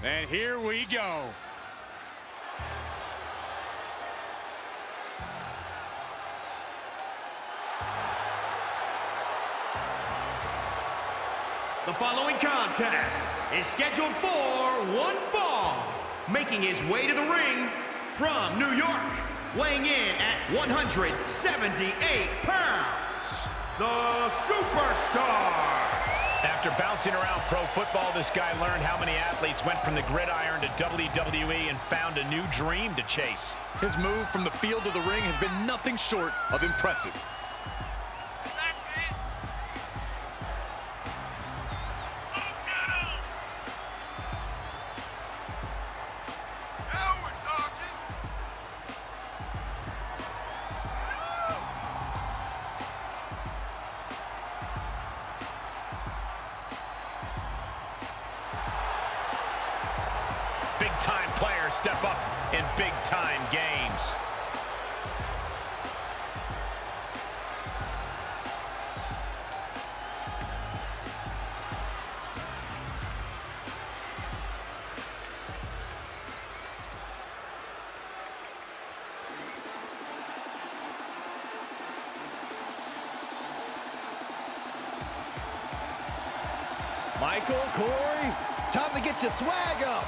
And here we go. The following contest is scheduled for one fall. Making his way to the ring from New York, weighing in at 178 pounds, the Superstar. After bouncing around pro football, this guy learned how many athletes went from the gridiron to WWE and found a new dream to chase. His move from the field to the ring has been nothing short of impressive. Big-time players step up in big-time games. Michael, Corey, time to get your swag up.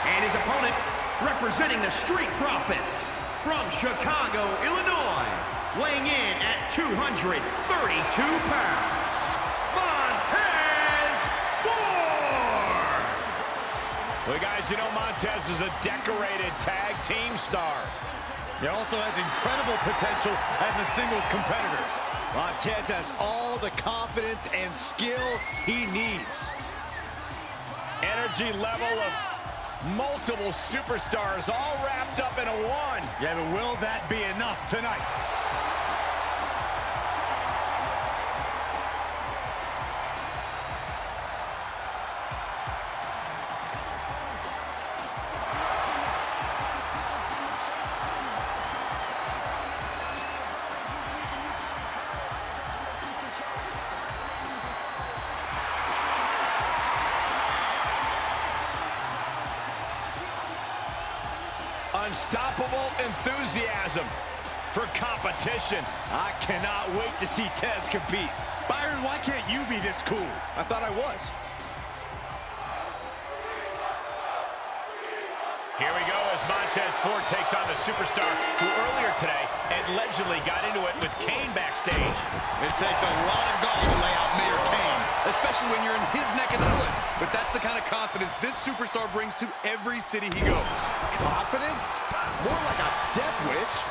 And his opponent, representing the Street Profits, from Chicago, Illinois, weighing in at 232 pounds, Montez Ford! Well, guys, you know Montez is a decorated tag team star. He also has incredible potential as a singles competitor. Montez has all the confidence and skill he needs. Energy level of multiple superstars all wrapped up in a one. Yeah, but will that be enough tonight? Unstoppable enthusiasm for competition. I cannot wait to see Tez compete. Byron, why can't you be this cool? I thought I was. Here we go as Montez Ford takes on the superstar who earlier today allegedly got into it with Kane backstage. It takes a lot of gall to lay out Mayor Kane, especially when you're in his neck of the woods. But that's the kind of confidence this superstar brings to every city he goes. Confidence? More like a death wish.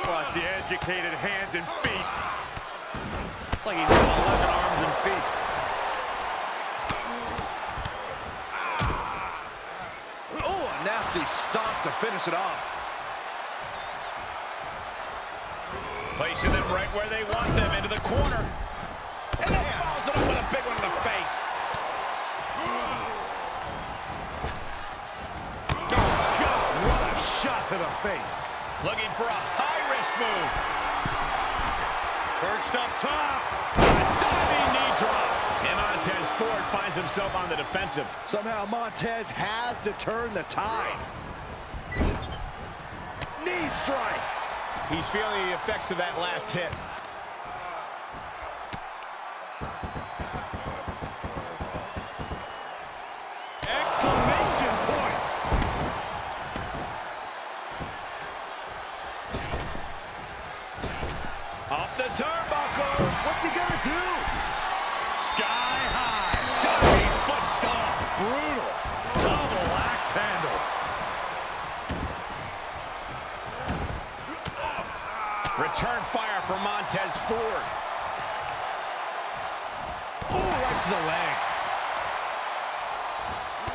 Watch the educated hands and feet. Like he's got 11 arms and feet. nasty stomp to finish it off. Placing them right where they want them, into the corner. And then follows it up with a big one in the face. Oh, God, what a shot to the face. Looking for a high-risk move. Perched up top. A diving knee drop. And Montez Ford finds himself on the defensive. Somehow Montez has to turn the tide. Knee strike. He's feeling the effects of that last hit. Exclamation point. Up the turnbuckles. What's he gonna do? Sky high. Diving foot stomp. Brutal. Double axe handle. Return fire for Montez Ford. Ooh, right to the leg.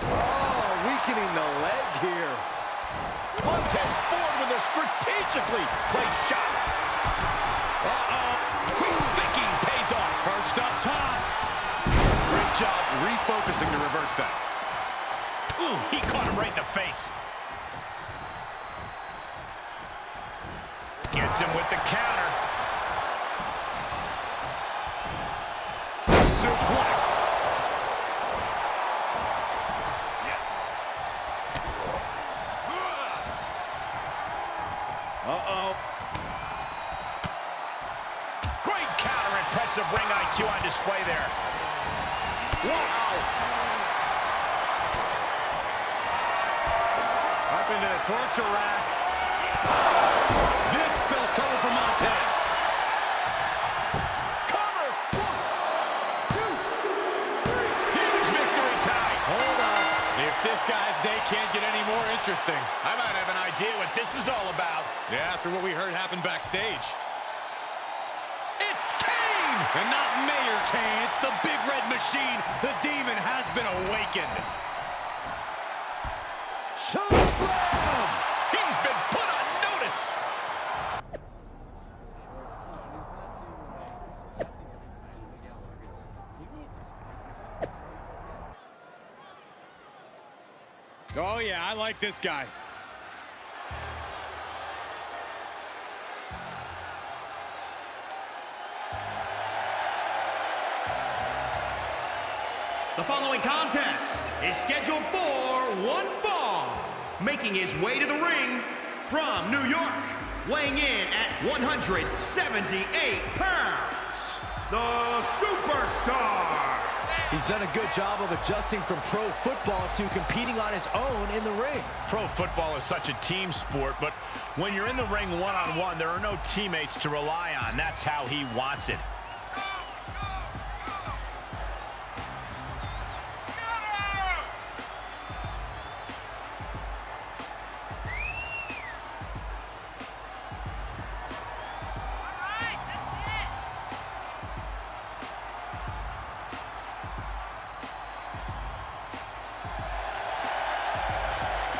Oh, weakening the leg here. Montez Ford with a strategically placed shot. Quick thinking pays off. Perched up top. Great job refocusing to reverse that. Ooh, he caught him right in the face. Gets him with the counter. Suplex. Uh-oh. Great counter, impressive ring IQ on display there. Wow. Up into the torture rack. This spells trouble for Montez. Cover. 1, 2, 3. Huge victory time. Hold on. If this guy's day can't get any more interesting. I might have an idea what this is all about. Yeah, after what we heard happened backstage. It's Kane! And not Mayor Kane, it's the big red machine. The demon has been awakened. Choke slam! He's been put on notice. Oh yeah, I like this guy. The following contest is scheduled for one fall. Making his way to the ring from New York, weighing in at 178 pounds, the Superstar. He's done a good job of adjusting from pro football to competing on his own in the ring. Pro football is such a team sport, but when you're in the ring one-on-one, there are no teammates to rely on. That's how he wants it.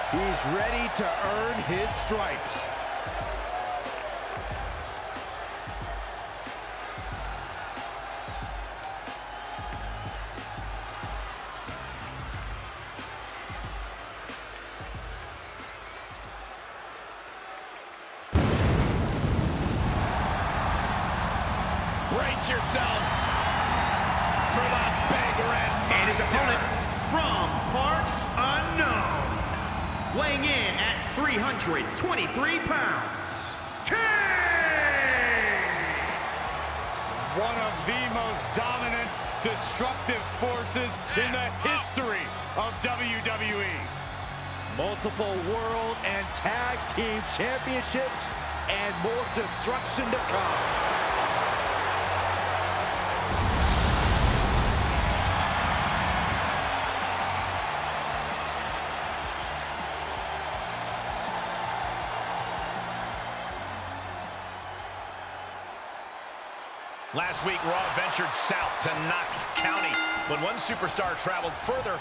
He's ready to earn his stripes. Brace yourselves for the big red monster. And his opponent from parts unknown, weighing in at 323 pounds, King! One of the most dominant, destructive forces in the history of WWE. Multiple world and tag team championships and more destruction to come. Last week, Raw ventured south to Knox County, but one superstar traveled further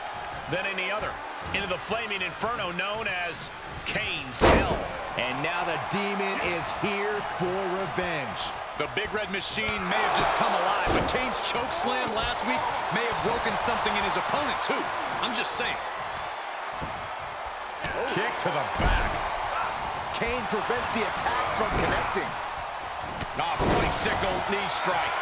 than any other. into the flaming inferno known as Kane's Hell. And now the demon is here for revenge. The Big Red Machine may have just come alive, but Kane's choke slam last week may have broken something in his opponent, too. I'm just saying. Kick to the back. Kane prevents the attack from connecting. Bicycle knee strike.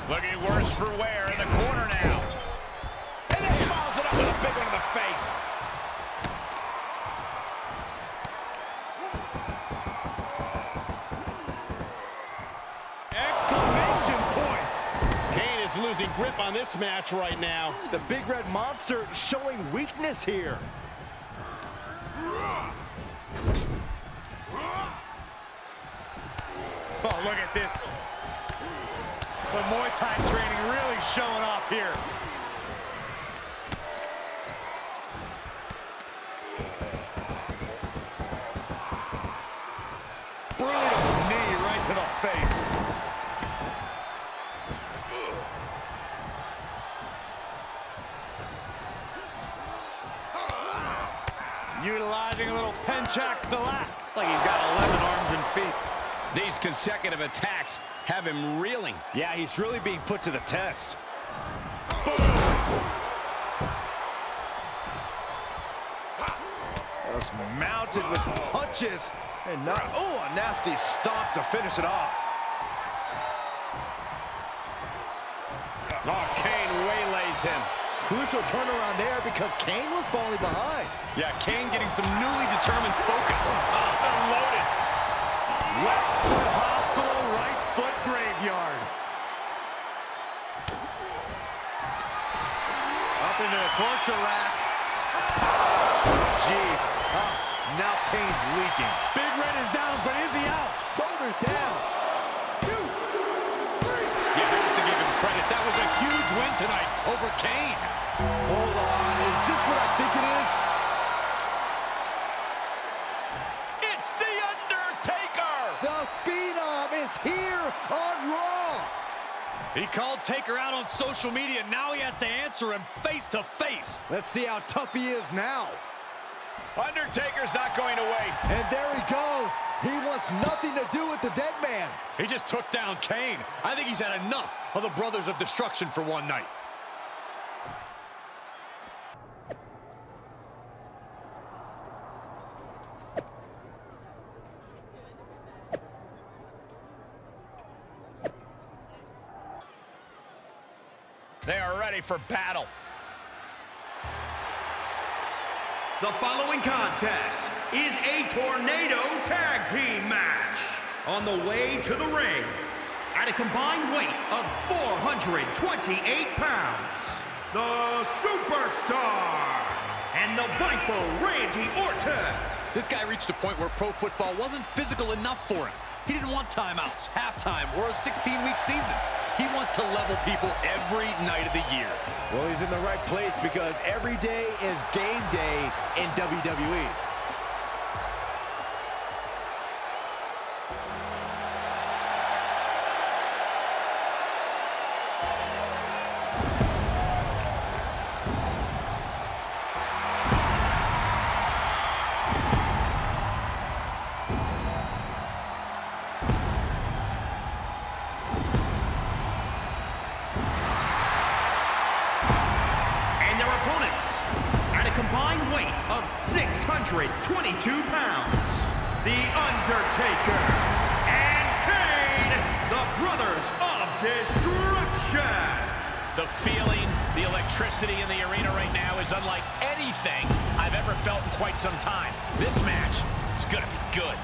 Looking worse for wear in the corner now. And then he follows it up with a big one in the face. Exclamation point! Kane is losing grip on this match right now. The Big Red Monster showing weakness here. Oh, look at this. The Muay Thai training really showing off here. Brutal knee right to the face. Utilizing a little Penchak Salat. Like he's got 11 arms and feet. These consecutive attacks have him reeling. Yeah, he's really being put to the test. Just mounted with punches. And not, oh, a nasty stop to finish it off. Oh, Kane waylays him. Crucial turnaround there because Kane was falling behind. Yeah, Kane getting some newly determined focus. Unloaded. Left foot hospital, right foot graveyard. Up into the torture rack. Jeez. Now Kane's leaking. Big Red is down, but is he out? Shoulders down. 2, 3. You have to give him credit. That was a huge win tonight over Kane. Hold on. Is this what I think it is? It's The Undertaker. The Phenom is here on Raw. He called Taker out on social media. Now he has to answer him face to face. Let's see how tough he is now. Undertaker's not going to wait. And there he goes. He wants nothing to do with the dead man. He just took down Kane. I think he's had enough of the Brothers of Destruction for one night. They are ready for battle. The following contest is a tornado tag team match. On the way to the ring, at a combined weight of 428 pounds, the Superstar and the Viper Randy Orton. This guy reached a point where pro football wasn't physical enough for him. He didn't want timeouts, halftime, or a 16-week season. He wants to level people every night of the year. Well, he's in the right place because every day is game day in WWE. Combined weight of 622 pounds, The Undertaker and Kane, the Brothers of Destruction. The feeling, the electricity in the arena right now is unlike anything I've ever felt in quite some time. This match is gonna be good.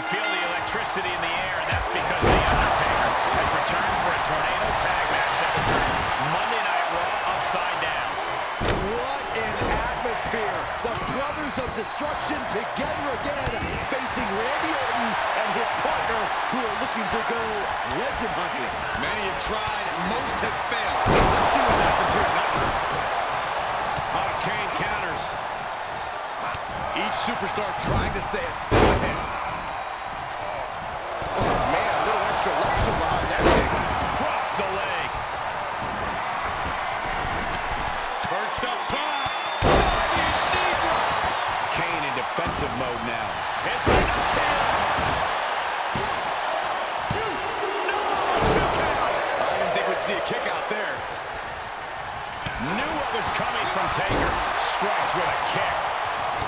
feel the electricity in the air, and that's because The Undertaker has returned for a tornado tag match that will turn Monday Night Raw upside down. What an atmosphere. The Brothers of Destruction together again, facing Randy Orton and his partner, who are looking to go legend hunting. Many have tried, most have failed. Let's see what happens here tonight. Oh, Kane counters. Each superstar trying to stay a step ahead. Oh, man, a little extra left behind that kick. Drops the leg. Perched up top. Kane in defensive mode now. It's right up here. I didn't think we'd see a kick out there. Knew what was coming from Taker. Strikes with a kick.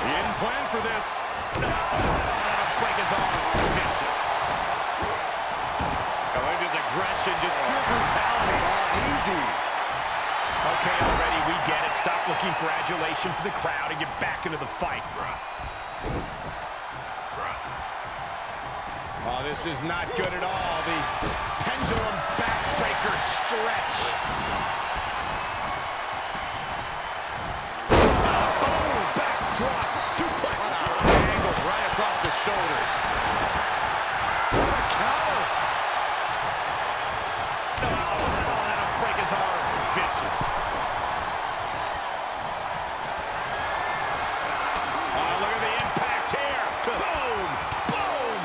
He didn't plan for this. Break his arm. Vicious. His aggression, just pure brutality. Easy. Okay, already, we get it. Stop looking for adulation for the crowd and get back into the fight. Oh, this is not good at all. The pendulum backbreaker stretch. Oh, backdrop suplex. Angle right across the shoulders. What a counter. That'll break his arm. Vicious. Oh, look at the impact here. Boom! Boom!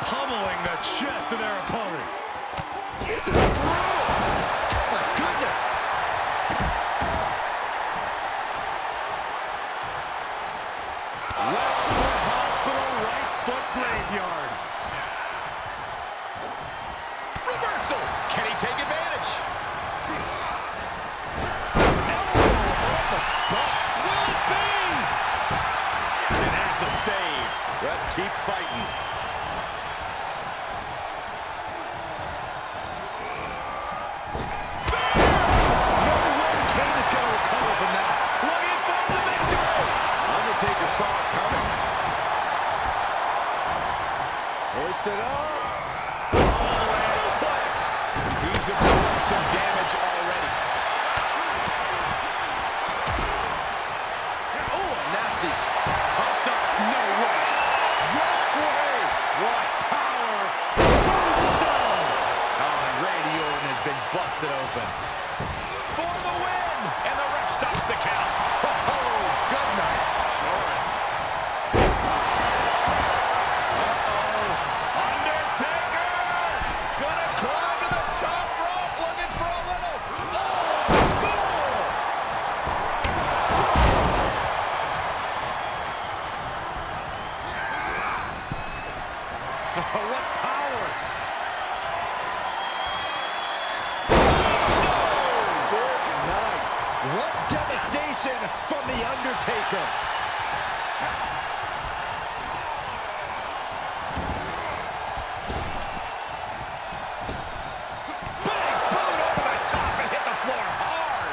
Pummeling the chest of their opponent. This is brutal. My goodness. Left foot hospital, right foot graveyard. Reversal. Can he take advantage? The spot. Will it be? And there's the save. Let's keep fighting. Kane is going to recover from that. Looking for the victory. Undertaker saw it coming. Hoisted up. Suplex. He's absorbed some damage already. Oh, nasty. Pumped up. No way. Yes way. What power. Tombstone. Oh, and Randy Orton has been busted open. For the win. And the ref stops the count. Oh, good night. Undertaker! Gonna climb to the top rope, looking for a little... Oh, score! What power! Good night. What devastation from The Undertaker. Big boot over the top and hit the floor hard.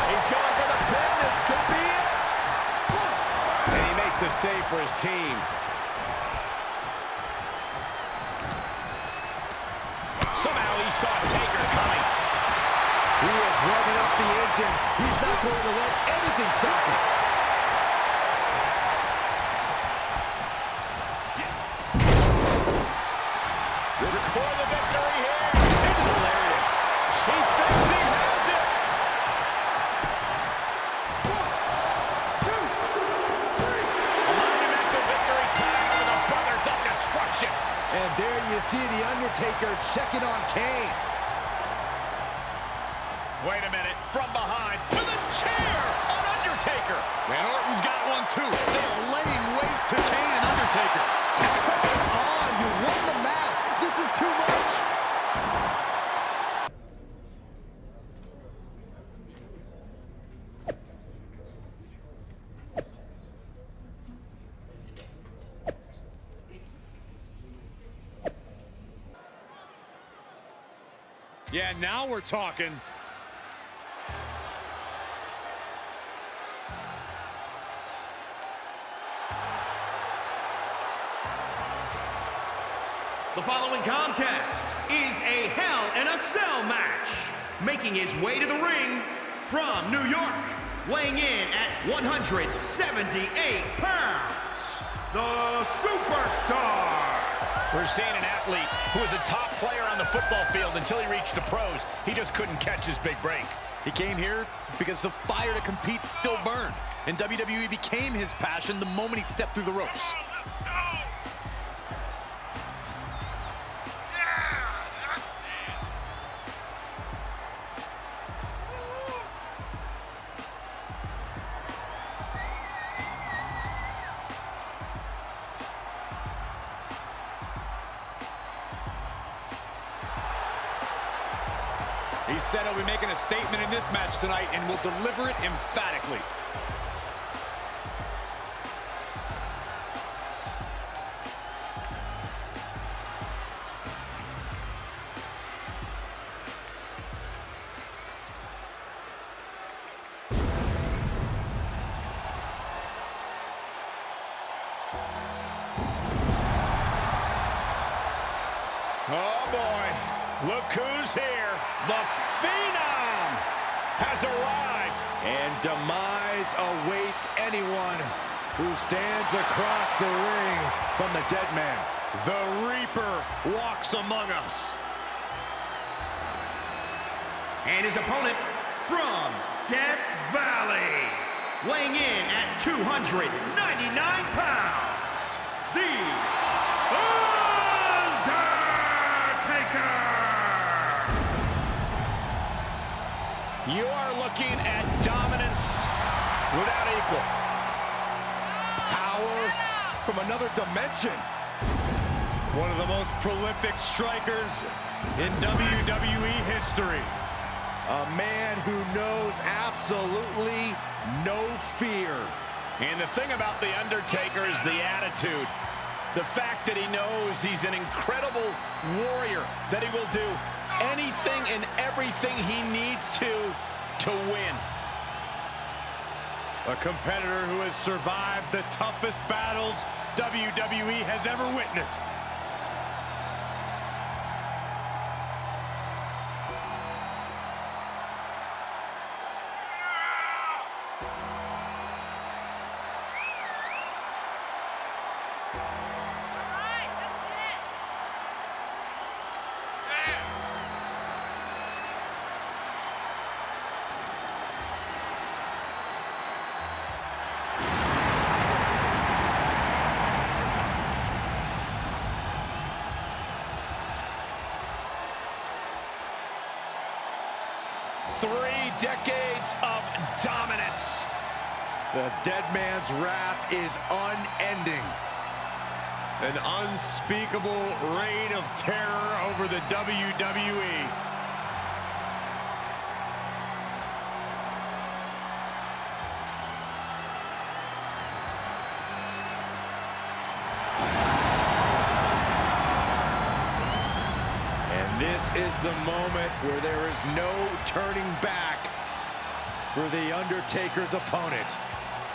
He's going for the pin. This could be it. And he makes the save for his team. Somehow he saw Taker coming. He is revving up the engine. He's not going to let anything stop him. For the victory here. Into the lariat. She thinks he has it. 1, 2, 3. A monumental victory time for the Brothers of Destruction. And there you see The Undertaker checking on Kane. Wait a minute. From behind. With a chair on Undertaker. And Orton's got one, too. They are laying waste to Kane and Undertaker. Come on, you won the match. This is too much. Yeah, now we're talking. The following contest is a Hell in a Cell match. Making his way to the ring from New York, weighing in at 178 pounds, the Superstar. We're seeing an athlete who was a top player on the football field until he reached the pros. He just couldn't catch his big break. He came here because the fire to compete still burned, and WWE became his passion the moment he stepped through the ropes. He said he'll be making a statement in this match tonight and will deliver it emphatically. Oh boy, look who's here. The Phenom has arrived. And demise awaits anyone who stands across the ring from the dead man. The Reaper walks among us. And his opponent from Death Valley, weighing in at 299 pounds, the Undertaker! You are looking at dominance without equal. Power from another dimension. One of the most prolific strikers in WWE history. A man who knows absolutely no fear. And the thing about The Undertaker is the attitude. The fact that he knows he's an incredible warrior, that he will do anything and everything he needs to win. A competitor who has survived the toughest battles WWE has ever witnessed. Decades of dominance. The dead man's wrath is unending. An unspeakable reign of terror over the WWE. And this is the moment where there is no turning back for the Undertaker's opponent.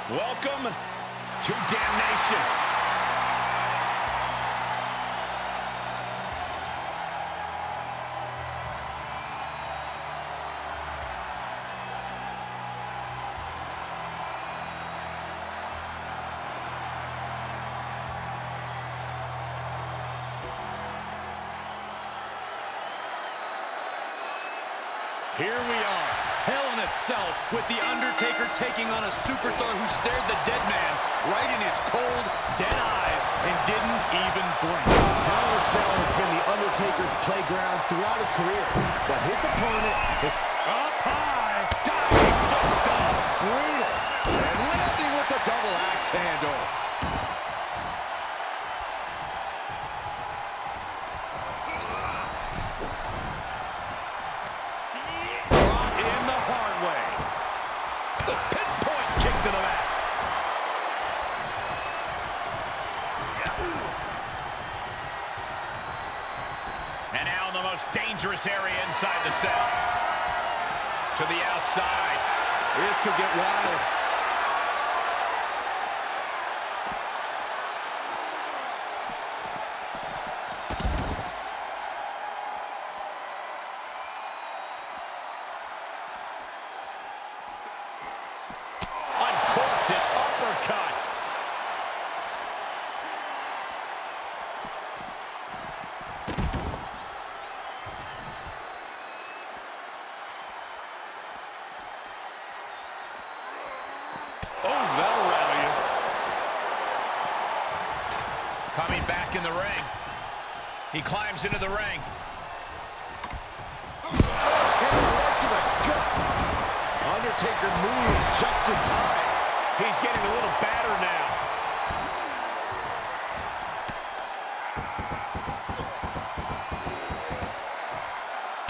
Welcome to Damnation. Here we are, Hell in a Cell, with The Undertaker taking on a superstar who stared the dead man right in his cold, dead eyes and didn't even blink. Hell in a Cell has been the Undertaker's playground throughout his career, but his opponent is Up high. Diving foot stomp. brutal and landing with the double axe handle. And now in the most dangerous area inside the cell. To the outside. This could get wild. the ring. He climbs into the ring. Right to the gut. Undertaker moves just in time. He's getting a little battered now.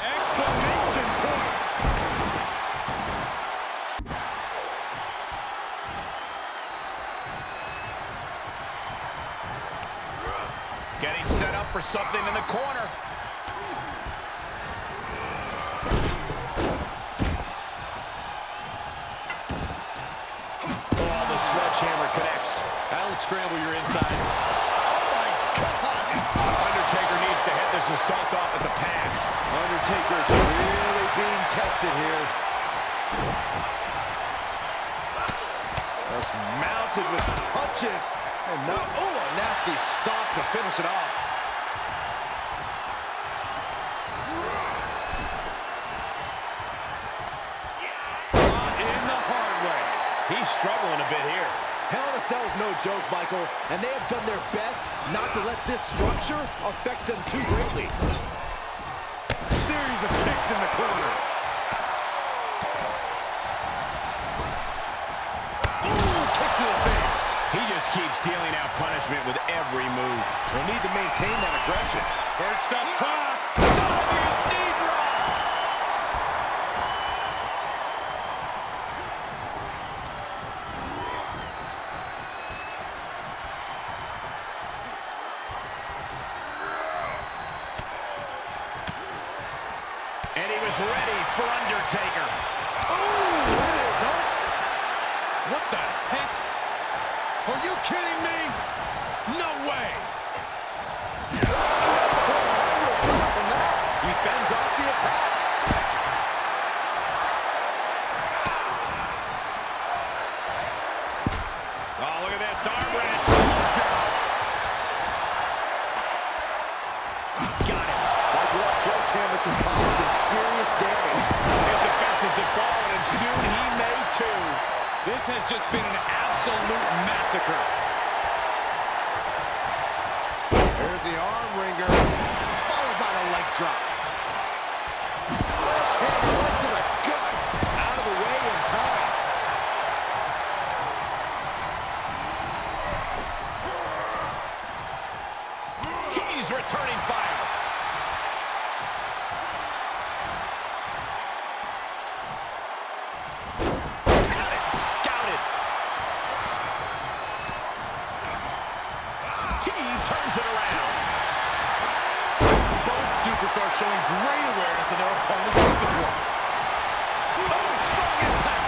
Exclamation point. Getting set up for something in the corner. Oh, the sledgehammer connects. That'll scramble your insides. Oh, my God. Undertaker needs to head this assault off at the pass. Undertaker's really being tested here. Just mounted with punches. And not, oh, a nasty stop to finish it off. Caught in the hard way. He's struggling a bit here. Hell in a Cell is no joke, Michael, and they have done their best not to let this structure affect them too greatly. Series of kicks in the corner. Ooh, kick to the face. He just keeps dealing out punishment with every move. They need to maintain that aggression. Perched up top. Knee drop. And he was ready for Undertaker. Ooh, it is up. What the heck? Are you kidding me? No way! He fends off the attack. Oh, look at this arm wrench. Got it. Michael, that sledgehammer can cause some serious damage. His defenses have fallen, and soon he may too. This has just been an absolute massacre. There's the arm wringer, followed by the leg drop. Sledgehammer right to the gut. Out of the way in time. He's returning fire. Had it scouted. He turns it around. Both superstars showing great awareness of their opponent's repertoire. Oh, strong impact.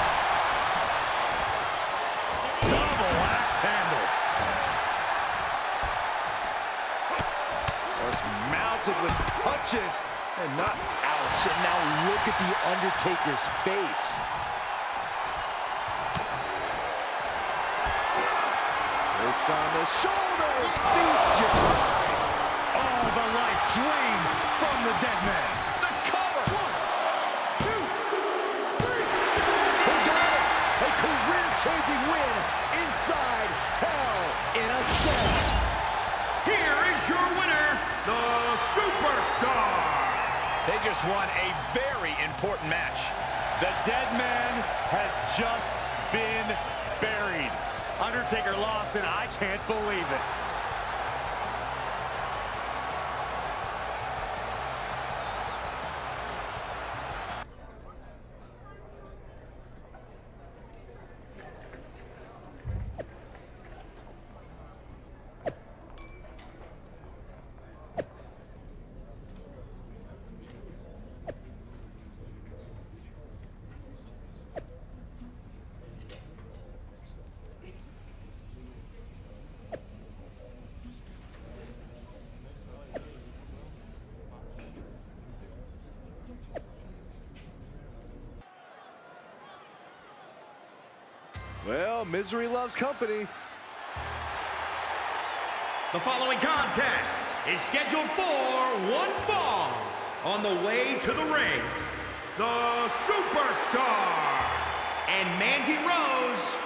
Double axe handle. Was mounted with punches and not ouch. And now look at the Undertaker's face. Reached on the shoulders. Feast your eyes. All the life drained from the dead man. The cover. 1, 2, 3. He got it. A career-changing win inside Hell in a Cell. Here is your winner, the Superstar. They just won a very important match. The dead man has just been buried. Undertaker lost, and I can't believe it. Well, misery loves company. The following contest is scheduled for one fall. On the way to the ring, the Superstar and Mandy Rose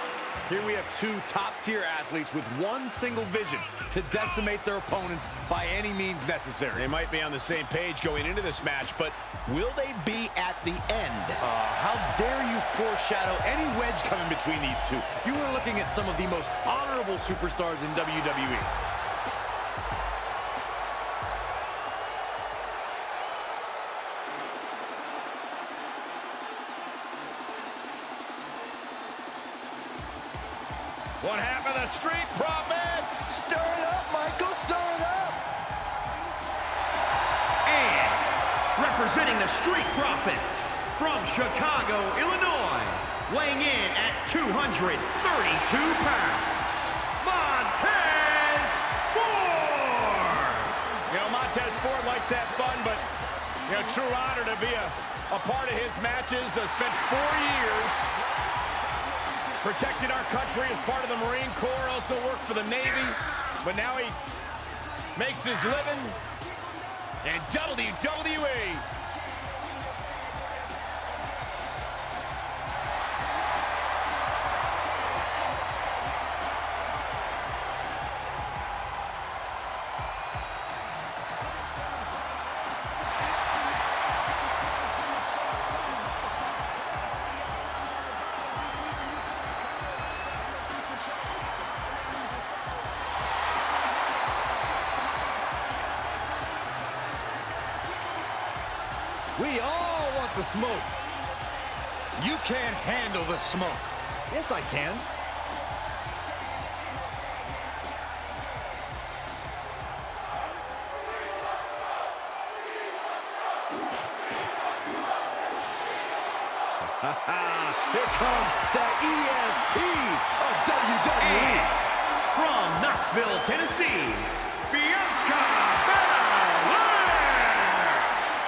Here we have two top-tier athletes with one single vision to decimate their opponents by any means necessary. They might be on the same page going into this match, but will they be at the end? How dare you foreshadow any wedge coming between these two? You are looking at some of the most honorable superstars in WWE. What happened to Street Profits? Stir it up, Michael, stir it up! And representing the Street Profits from Chicago, Illinois, weighing in at 232 pounds, Montez Ford! You know, Montez Ford likes to have fun, but, you know, true honor to be a part of his matches. Spent 4 years protecting our country as part of the Marine Corps, also worked for the Navy, but now he makes his living in WWE. We all want the smoke. You can't handle the smoke. Yes, I can. Here comes the EST of WWE. And from Knoxville, Tennessee, Bianca Belair!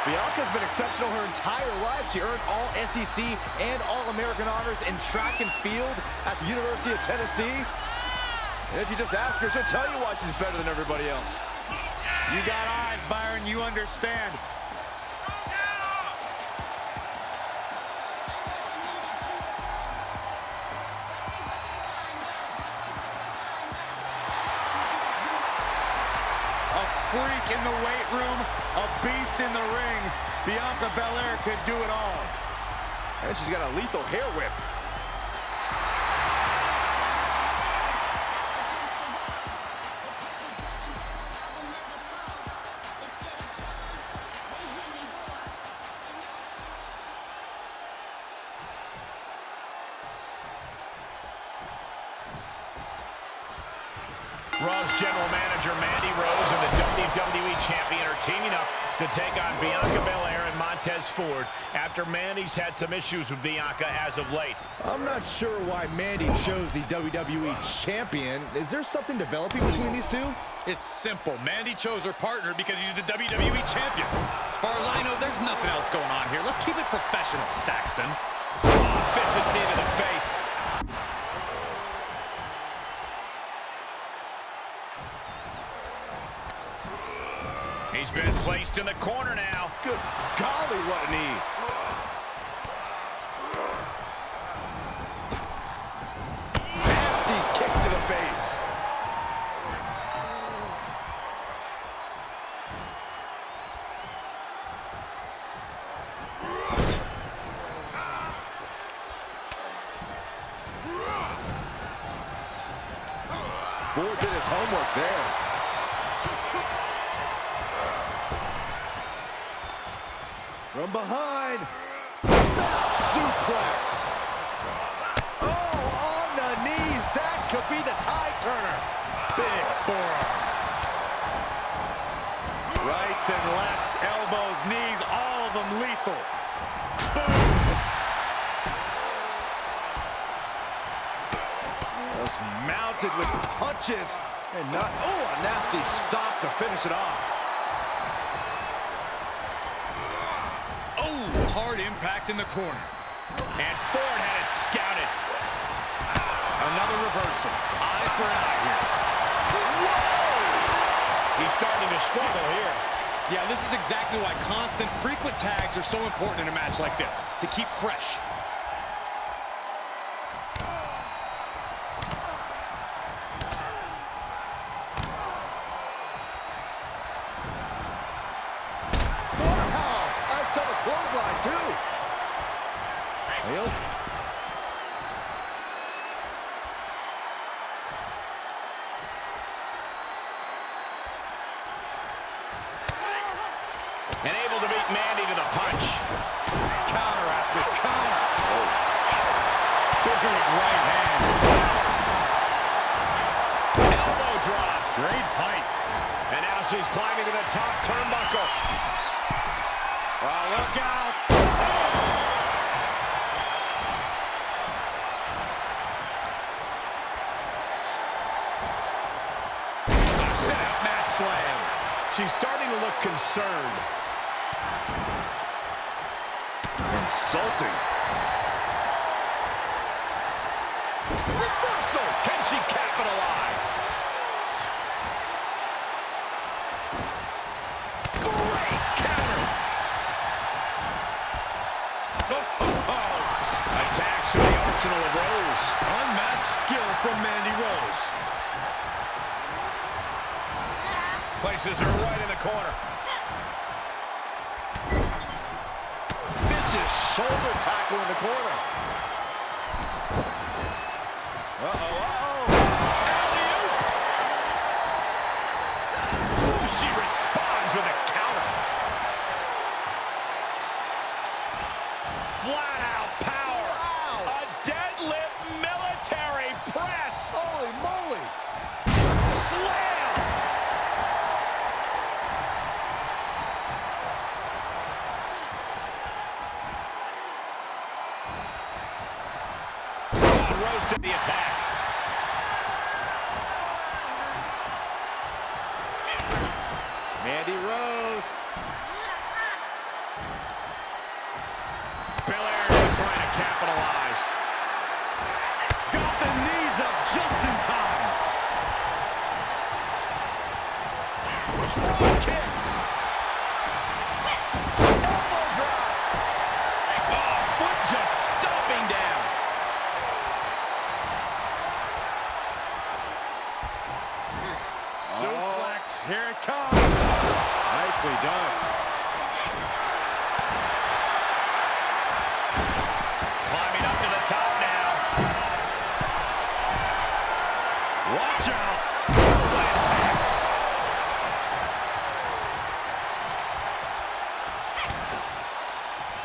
Bianca's been exceptional her entire life. She earned all SEC and All-American honors in track and field at the University of Tennessee. And if you just ask her, she'll tell you why she's better than everybody else. You got eyes, Byron. You understand. Freak in the weight room, a beast in the ring. Bianca Belair could do it all. And she's got a lethal hair whip. Raw's general manager Mandy Rose and the WWE champion are teaming up to take on Bianca Belair and Montez Ford after Mandy's had some issues with Bianca as of late. I'm not sure why Mandy chose the WWE champion. Is there something developing between these two? It's simple. Mandy chose her partner because he's the WWE champion. As far as I know, there's nothing else going on here. Let's keep it professional, Saxton. Vicious knee to the face. He's been placed in the corner now. Good golly, what a knee. Nasty kick to the face. Ford did his homework there. From behind, back suplex. Oh, on the knees, that could be the tide turner. Big forearm. Rights and lefts, elbows, knees, all of them lethal. Boom! Just mounted with punches and not, oh, a nasty stop to finish it off. Hard impact in the corner. And Ford had it scouted. Another reversal. Eye for an eye here. Whoa! He's starting to struggle here. Yeah, this is exactly why constant, frequent tags are so important in a match like this, to keep fresh. Nailed. And able to beat Mandy to the punch. Counter after counter. Oh. Big right hand. Elbow drop. Great height. And now she's climbing to the top turnbuckle. Oh, look out. A set-up mat slam. She's starting to look concerned. Insulting. Reversal. Can she capitalize? Great counter. Attacks from the arsenal of Rose. Unmatched skill from Mandy Rose. Places her right in the corner. Vicious shoulder tackle in the corner. Alley-oop. Ooh, she responds with a counter. Flat out power. Wow. A deadlift military press. Holy moly. Slam. Rose to the attack. Mandy Rose. Belair trying to capitalize. Got the knees up just in time. Drop kick. Elbow drop. Oh, foot just stomping down. Suplex, here it comes. Nicely done. Climbing up to the top now. Watch out.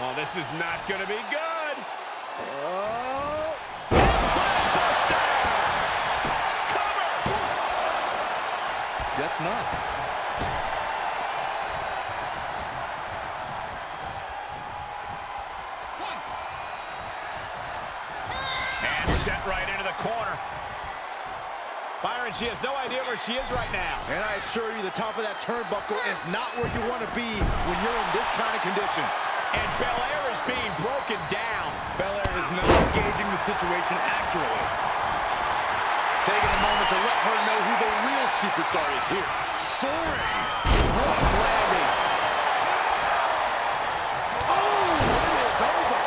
Oh, this is not going to be good. Oh. Buster. Cover. Guess not. And set right into the corner. Byron, she has no idea where she is right now. And I assure you, the top of that turnbuckle is not where you want to be when you're in this kind of condition. And Belair is being broken down. Belair is not gauging the situation accurately. Taking a moment to let her know who the real superstar is here. Soaring. Rough landing. Oh, it is over.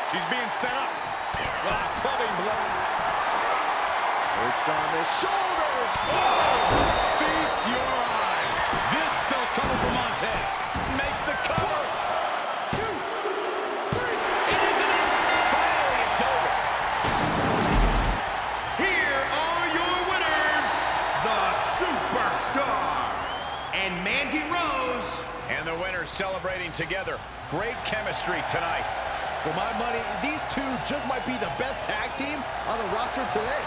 She's being set up. Clubbing blow. Perched on the shoulders. Feast your eyes. This spells trouble for Montez. Makes the cover. 2, 3. It is enough. Finally, it's over. Here are your winners, the Superstar and Mandy Rose. And the winners celebrating together. Great chemistry tonight. For my money, these two just might be the best tag team on the roster today.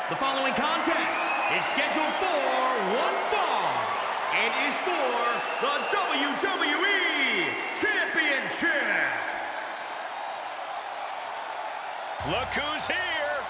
The following contest is scheduled for one fall and is for the WWE Championship. Look who's here.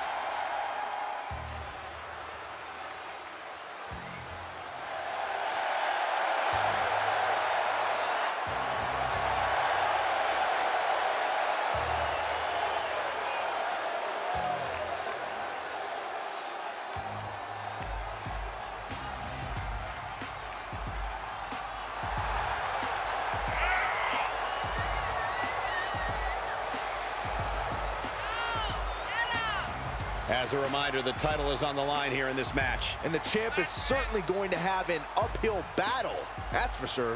As a reminder, the title is on the line here in this match. And the champ is certainly going to have an uphill battle, that's for sure.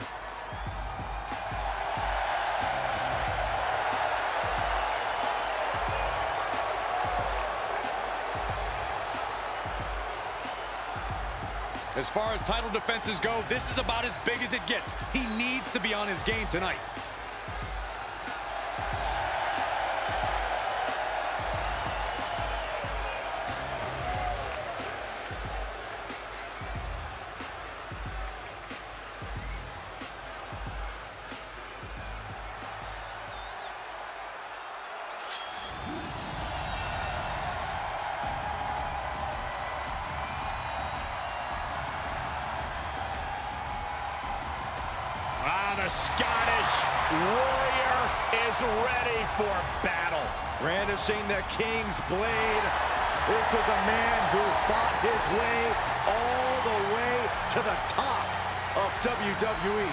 As far as title defenses go, this is about as big as it gets. He needs to be on his game tonight. The Scottish Warrior is ready for battle. Brandishing the King's blade. This is a man who fought his way all the way to the top of WWE.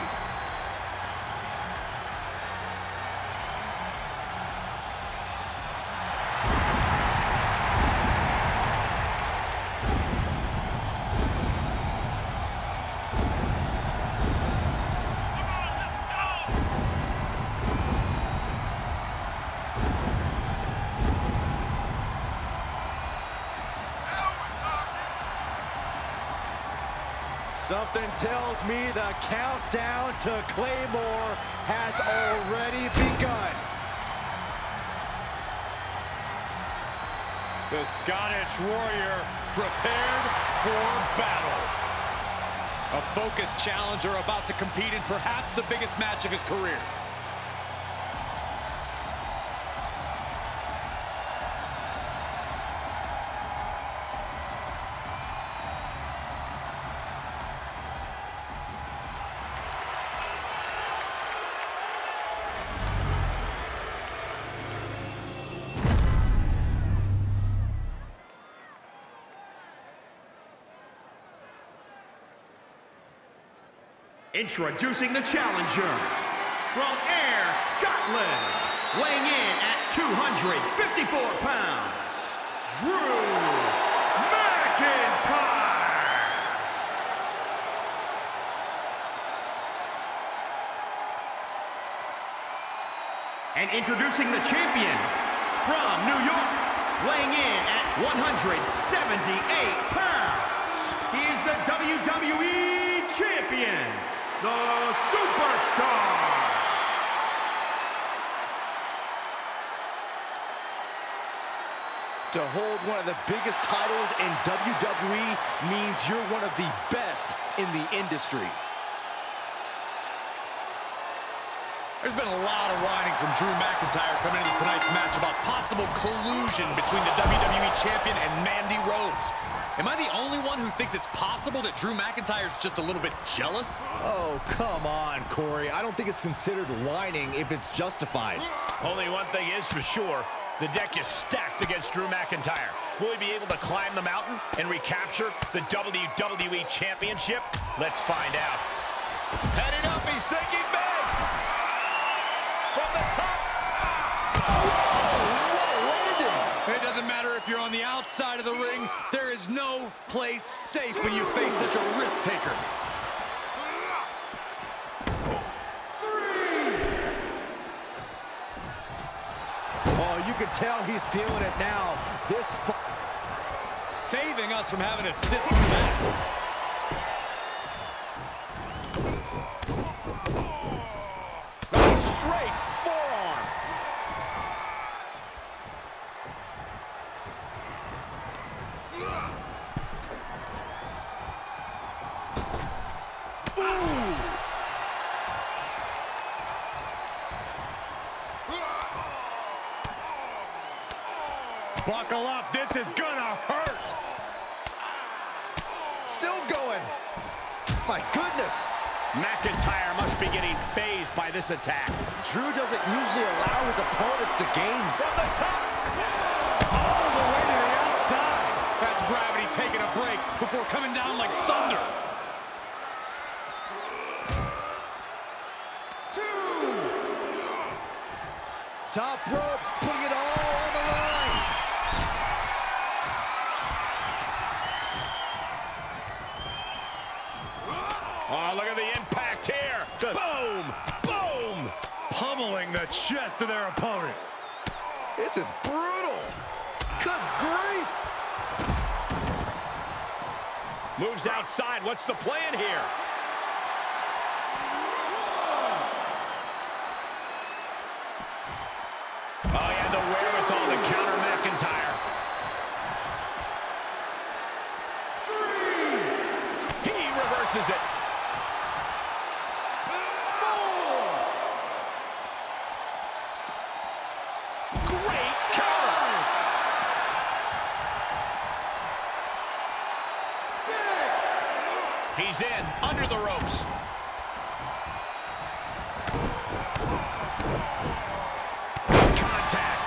Something tells me the countdown to Claymore has already begun. The Scottish Warrior prepared for battle. A focused challenger about to compete in perhaps the biggest match of his career. Introducing the challenger from Ayr, Scotland, weighing in at 254 pounds, Drew McIntyre. And introducing the champion from New York, weighing in at 178 pounds, he is the WWE champion, the Superstar. To hold one of the biggest titles in WWE means you're one of the best in the industry. There's been a lot of whining from Drew McIntyre coming into tonight's match about possible collusion between the WWE Champion and Mandy Rose. Am I the only one who thinks it's possible that Drew McIntyre's just a little bit jealous? Oh, come on, Corey. I don't think it's considered whining if it's justified. Only one thing is for sure, the deck is stacked against Drew McIntyre. Will he be able to climb the mountain and recapture the WWE Championship? Let's find out. Heading up, he's thinking big. From the top. Whoa, what a landing. It doesn't matter if you're on the outside of the ring, there is no place safe when you face such a risk taker. Oh, you can tell he's feeling it now. Saving us from having to sit through that. Straight forearm. Buckle up, this is gonna hurt. Still going. My goodness. McIntyre must be getting phased by this attack. Drew doesn't usually allow his opponents to gain. From the top. All the way to the outside. That's gravity taking a break before coming down like thunder. Top rope, putting it all on the line. This is brutal. Good grief. Moves outside. What's the plan here? Oh, he had the wherewithal to counter McIntyre. He reverses it. 4. Great counter. 6. He's in, under the ropes. Contact.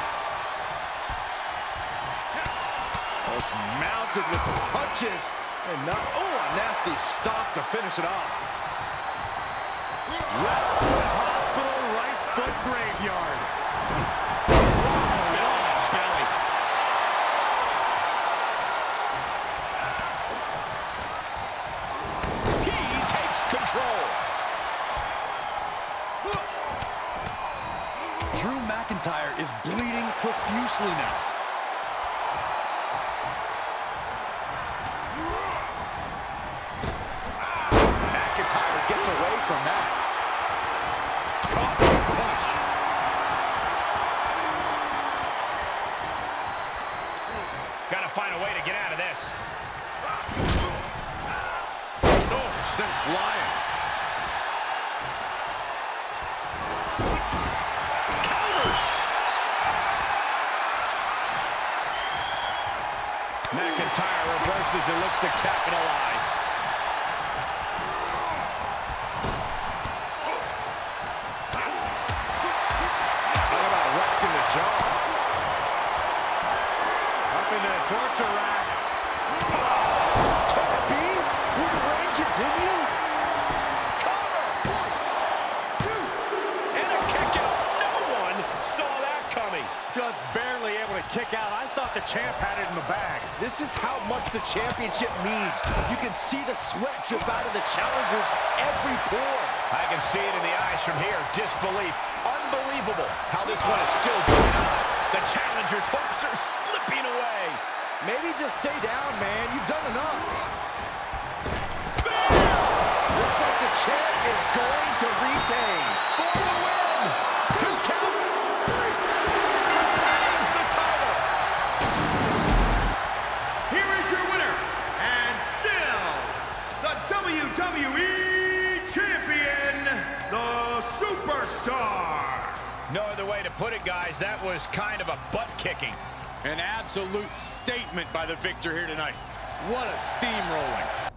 Almost mounted with punches. And not, oh, a nasty stop to finish it off. Left foot hospital, right foot graveyard. He takes control. Drew McIntyre is bleeding profusely now. McIntyre gets away from that. Caught with a punch. Gotta find a way to get out of this. Oh, sent flying. Counters. McIntyre reverses and looks to capitalize. Talk about rocking the jaw. Up into the torture rack. Can it be? Will the reign continue? Cover! 1, 2. And a kick out. No one saw that coming. Just barely able to kick out. I thought the champ had it in the bag. This is how much the championship means. You can see the sweat drip out of the challengers every pore. I can see it in the eyes from here. Disbelief. Unbelievable how this one is still going on. The challenger's hopes are slipping away. Maybe just stay down, man. You've done enough. Looks like the champ is going to retain. For the win. 2 count. Retains the title. Here is your winner, and still the WWE Champion, the Superstar. No other way to put it, guys. That was kind of a butt-kicking. An absolute statement by the victor here tonight. What a steamrolling.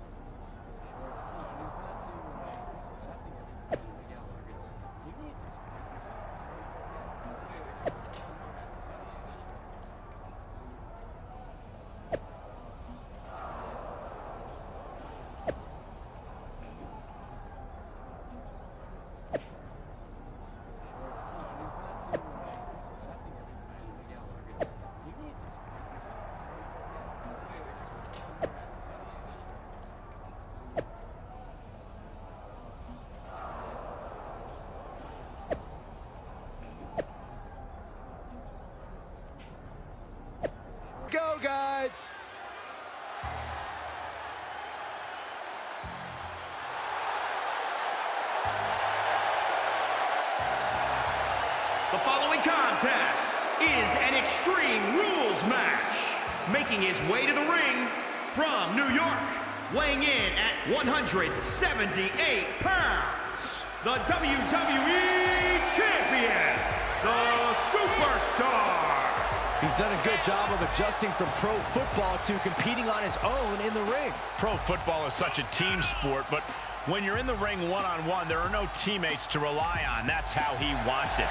Go, guys! The following contest is an Extreme Rules match. Making his way to the ring from New York, weighing in at 178 pounds, the WWE Champion, the Superstar. He's done a good job of adjusting from pro football to competing on his own in the ring. Pro football is such a team sport, but when you're in the ring one-on-one, there are no teammates to rely on. That's how he wants it.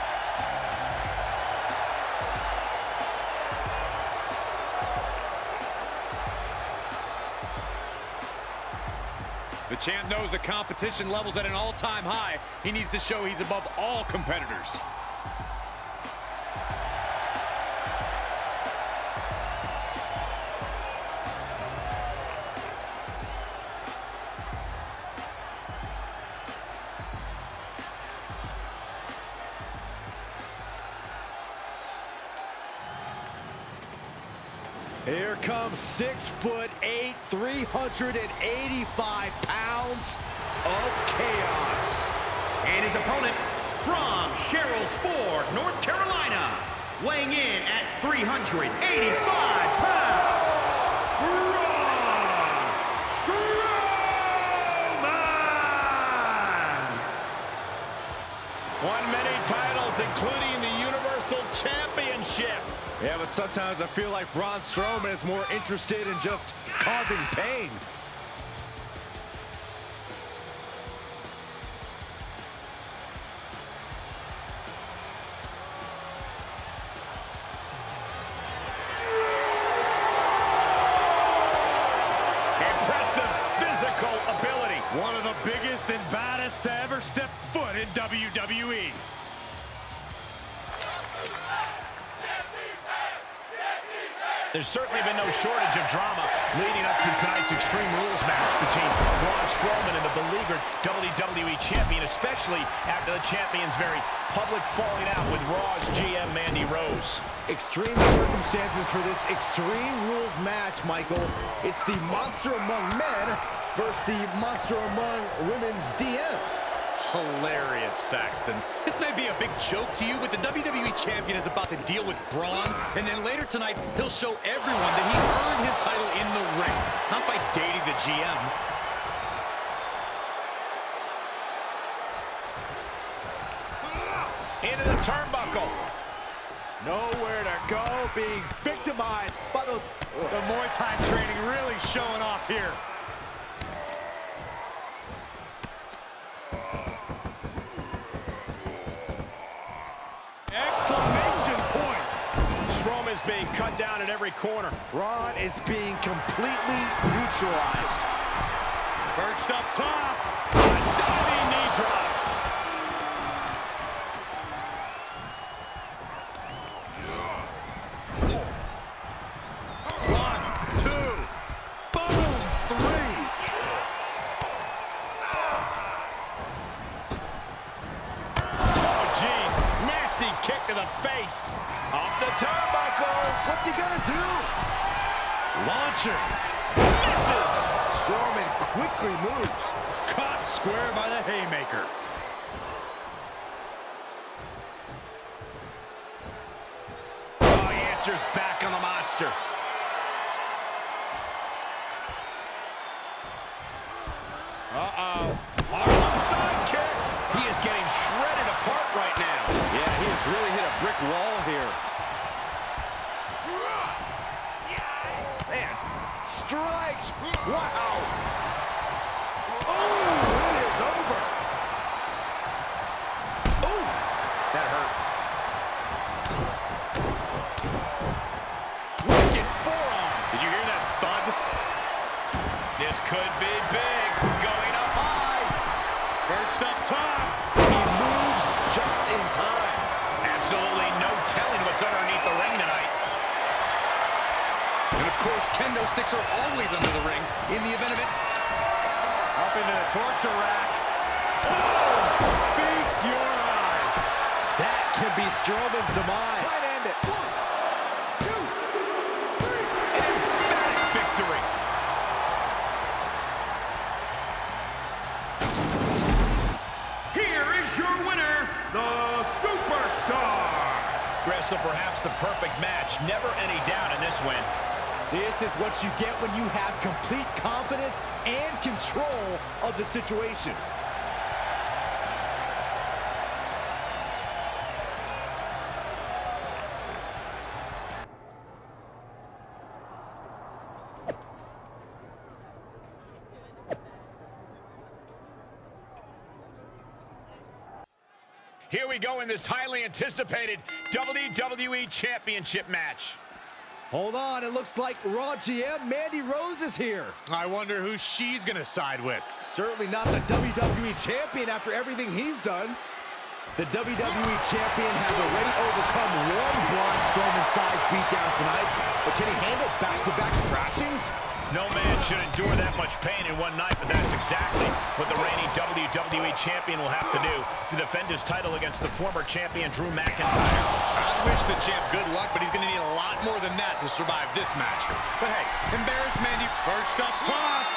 The champ knows the competition level's at an all-time high. He needs to show he's above all competitors. Here comes 6'8", 385 pounds of chaos. And his opponent from Sherrills Ford, North Carolina, weighing in at 385 pounds, Braun Strowman! Won many titles, including the Universal Championship. Yeah, but sometimes I feel like Braun Strowman is more interested in just causing pain. Impressive physical ability. One of the biggest and baddest to ever step foot in WWE. There's certainly been no shortage of drama leading up to tonight's Extreme Rules match between Braun Strowman and the beleaguered WWE Champion, especially after the champion's very public falling out with Raw's GM Mandy Rose. Extreme circumstances for this Extreme Rules match, Michael. It's the Monster Among Men versus the Monster Among Women's DMs. Hilarious, Saxton. This may be a big joke to you, but the WWE Champion is about to deal with Braun, and then later tonight, he'll show everyone that he earned his title in the ring, not by dating the GM. Into the turnbuckle. Nowhere to go, being victimized by the Muay Thai training really showing off here. Exclamation point! Strowman's being cut down at every corner. Braun is being completely neutralized. Perched up top. A diving knee drop. Kick to the face. Off the turnbuckles. What's he gonna do? Launcher. Misses. Strowman quickly moves. Caught square by the haymaker. Oh, he answers back on the monster. Harlem sidekick. He is getting shredded apart right now. Yeah, he has really hit a brick wall here. Man, strikes. Wow. Oh, it is over. Ooh, that hurt. Wicked forearm. Did you hear that thud? This could be big. Going up high. Perched up top. He moves just in time. Absolutely no telling what's underneath the ring tonight. And of course, kendo sticks are always under the ring in the event of it. Up into the torture rack. Oh! Feast your eyes. That could be Strowman's demise. Might end it. 1, 2, 3. An emphatic victory. Here is your winner, the Superstar. Wrestle perhaps the perfect match. Never any doubt in this win. This is what you get when you have complete confidence and control of the situation. Here we go in this highly anticipated WWE Championship match. Hold on, it looks like Raw GM Mandy Rose is here. I wonder who she's gonna side with. Certainly not the WWE Champion after everything he's done. The WWE Champion has already overcome one Braun Strowman-sized beatdown tonight, but can he handle back-to-back thrashings? No man should endure that much pain in one night, but that's exactly what the reigning WWE Champion will have to do to defend his title against the former champion, Drew McIntyre. I wish the champ good luck, but he's gonna need a lot more than that to survive this match. But hey, embarrass Mandy. Perched up top.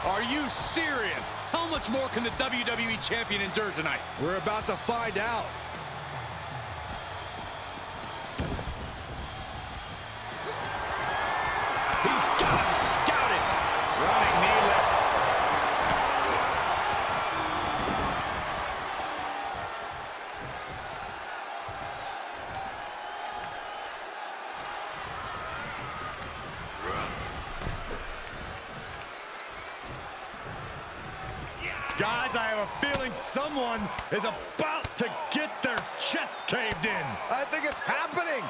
Are you serious? How much more can the WWE Champion endure tonight? We're about to find out. He's got him scouted. Running knee lift. Guys, I have a feeling someone is about to get their chest caved in. I think it's happening.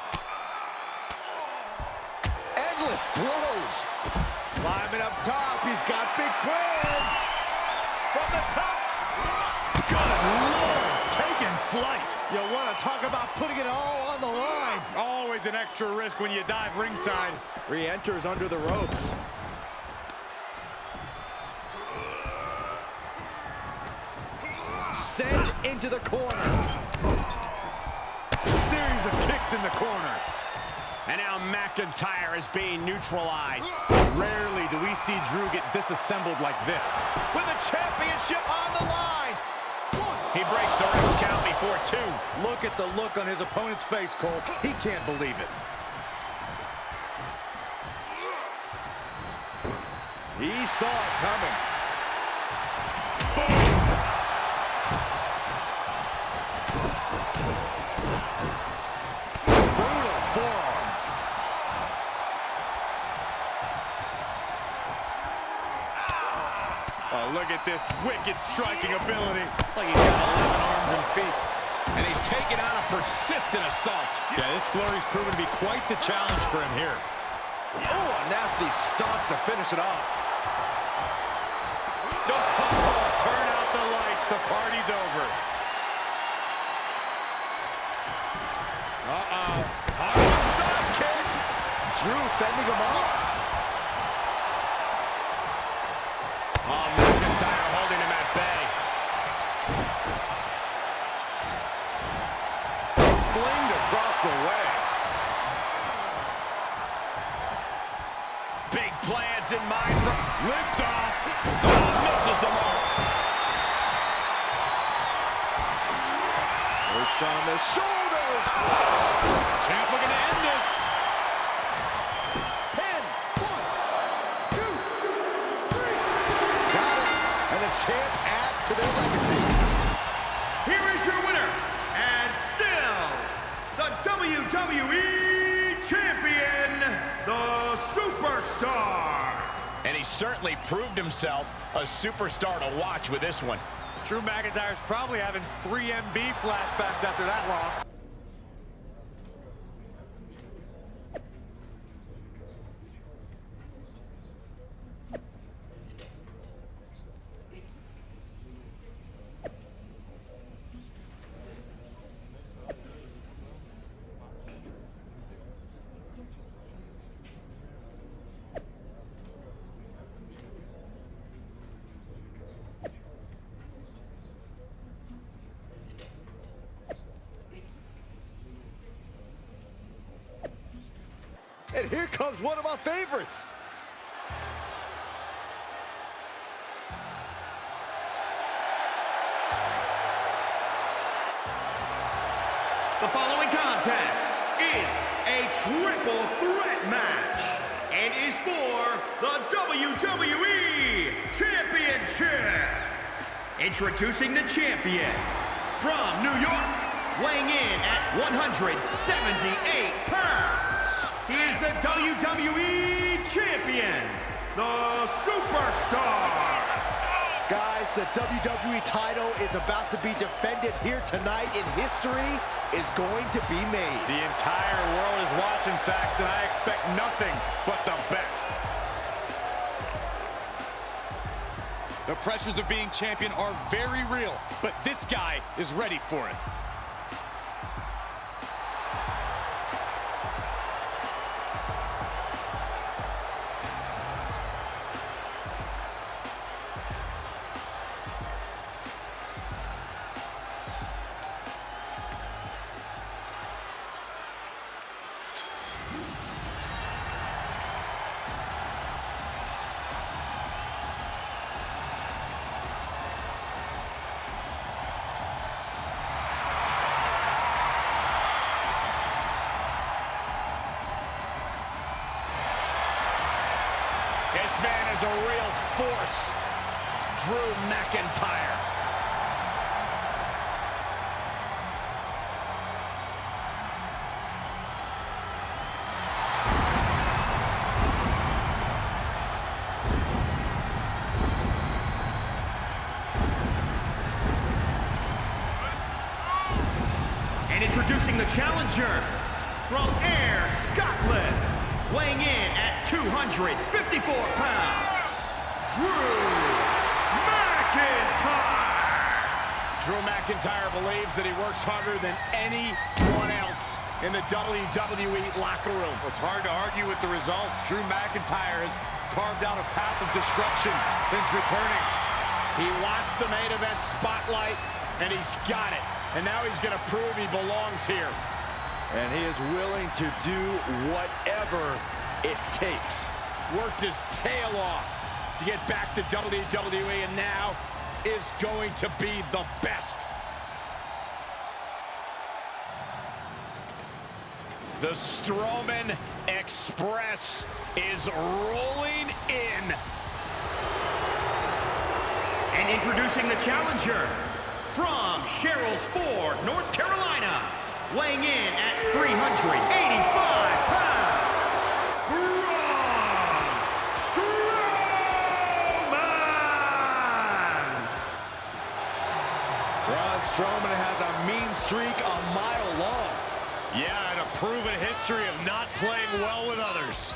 Endless blows. Climbing up top, he's got big plans. From the top. Good Lord, taking flight. You want to talk about putting it all on the line. Always an extra risk when you dive ringside. Re-enters under the ropes. Sent into the corner. Series of kicks in the corner. And now McIntyre is being neutralized. Rarely do we see Drew get disassembled like this. With the championship on the line. He breaks the ref's count before 2. Look at the look on his opponent's face, Cole. He can't believe it. He saw it coming. Brutal forearm. Oh, look at this wicked striking ability. Like he's got 11 arms and feet. And he's taken on a persistent assault. Yeah, this flurry's proven to be quite the challenge for him here. Oh, a nasty stomp to finish it off. Oh, turn out the lights. The party's over. Uh-oh. Hard side kick. Drew fending him off. Oh, McIntyre holding him at bay. Flinged across the way. Big plans in mind for Lift off. misses the mark. Perched on the shoulders. Champ looking to end this. Pin. 1, 2, 3. Got it. And the champ adds to their legacy. Here is your winner, and still the WWE Champion, the Superstar. And he certainly proved himself a superstar to watch with this one. Drew McIntyre's probably having 3MB flashbacks after that loss. And here comes one of my favorites. The following contest is a triple threat match and is for the WWE Championship. Introducing the champion from New York, weighing in at 178 pounds. He is the WWE Champion, the Superstar. Guys, the WWE title is about to be defended here tonight, and history is going to be made. The entire world is watching, Saxton. I expect nothing but the best. The pressures of being champion are very real, but this guy is ready for it. is a real force. Drew McIntyre. And introducing the challenger from Ayr, Scotland, weighing in at 254 pounds, Drew McIntyre. Drew McIntyre believes that he works harder than anyone else in the WWE locker room. It's hard to argue with the results. Drew McIntyre has carved out a path of destruction since returning. He wants the main event spotlight, and he's got it. And now he's going to prove he belongs here. And he is willing to do whatever it takes. Worked his tail off to get back to WWE, and now is going to be the best. The Strowman Express is rolling in. And introducing the challenger from Sherrills Ford, North Carolina, weighing in at 385 pounds, Braun Strowman! Braun Strowman has a mean streak a mile long. Yeah, and a proven history of not playing well with others.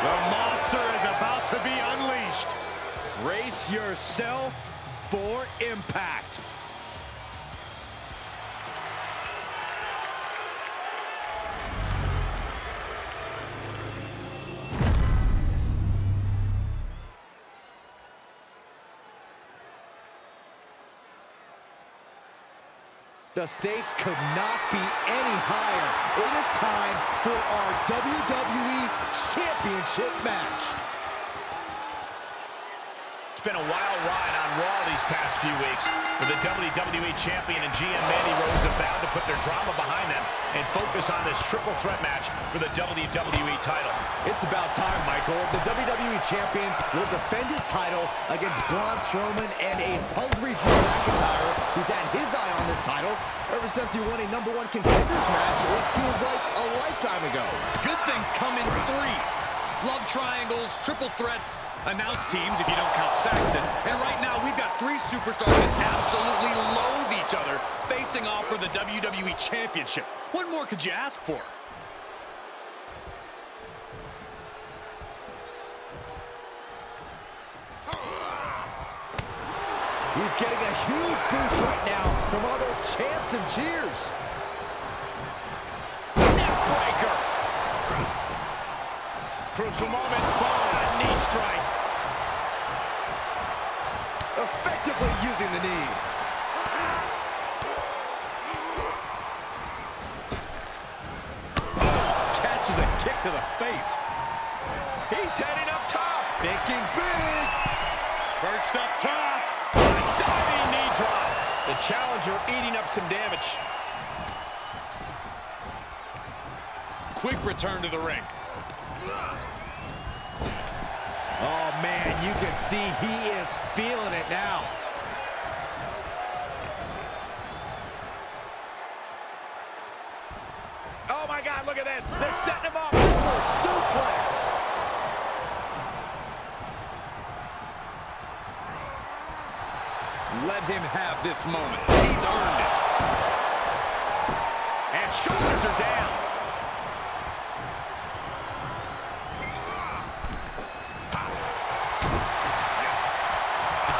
The monster is about to be unleashed. Brace yourself for impact. The stakes could not be any higher. It is time for our WWE Championship match. It's been a wild ride on Raw these past few weeks, with the WWE Champion and GM Mandy Rose have vowed to put their drama behind them and focus on this triple threat match for the WWE title. It's about time, Michael. The WWE Champion will defend his title against Braun Strowman and a hungry Drew McIntyre, who's had his eye on this title ever since he won a #1 contenders match what feels like a lifetime ago. Good things come in threes. Love triangles, triple threats, announced teams if you don't count Saxton. And right now we've got three superstars that absolutely loathe each other facing off for the WWE Championship. What more could you ask for? He's getting a huge boost right now from all those chants and cheers. Neckbreaker. Crucial moment. Oh, knee strike. Effectively using the knee. Catches a kick to the face. He's heading up top. Thinking big. First up top. Diving knee drop. The challenger eating up some damage. Quick return to the ring. Oh, man, you can see he is feeling it now. Oh, my God, look at this. They're setting him up. Double suplex. Let him have this moment. He's earned it. And shoulders are down.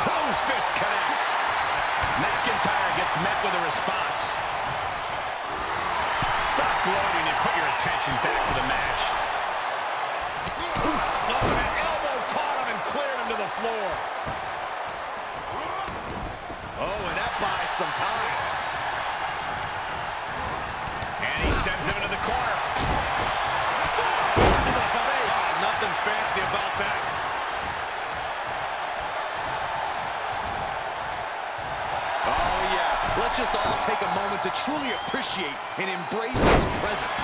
Closed fist connects. McIntyre gets met with a response. Stop gloating and put your attention back to the match. Oh, that elbow caught him and cleared him to the floor. Oh, and that buys some time. And he sends him into the corner. Oh, nothing fancy about that. moment to truly appreciate and embrace his presence.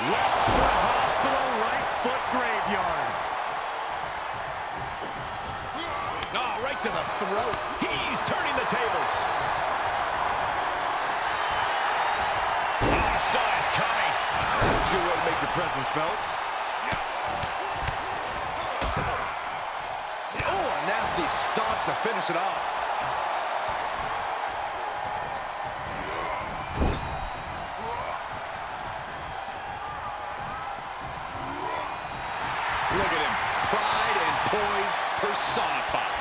Left foot hospital, right foot graveyard. Oh, right to the throat. He's turning the tables. Oh, saw it coming. That's a good way to make your presence felt. Oh, a nasty stomp to finish it off. Look at him. Pride and poise personified.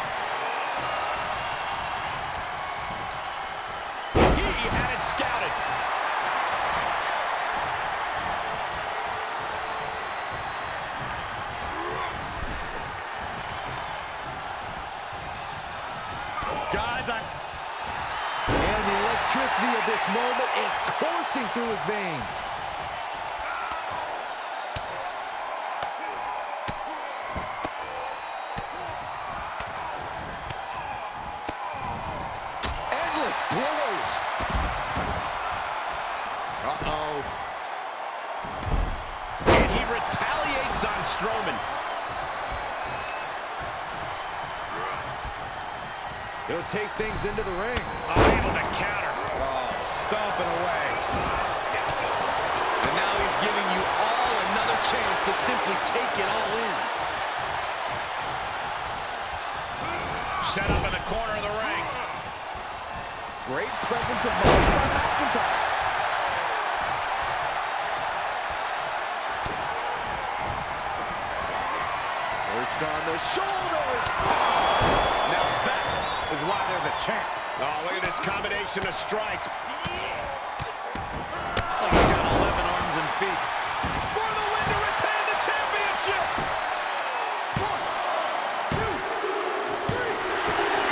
He had it scouted. Guys, And the electricity of this moment is coursing through his veins. Endless blows. Uh-oh. And he retaliates on Strowman. He'll take things into the ring. Unable to counter. Oh, stomping away. and now he's giving you all another chance to simply take it all in. Set up in the corner of the ring. Great presence of mind by McIntyre. Perched on the shoulders. Now that is why they're the champ. Oh, look at this combination of strikes. Like he's got 11 arms and feet. For the win to retain the championship. 1, 2, 3.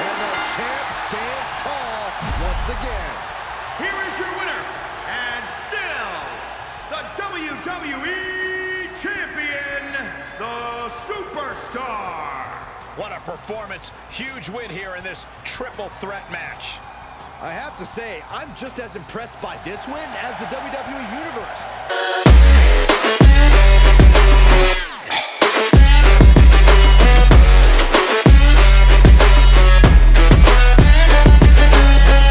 And the champ stands tall once again. Here is your winner, and still the WWE Champion, the Superstar. What a performance. Huge win here in this triple threat match. I have to say, I'm just as impressed by this win as the WWE Universe.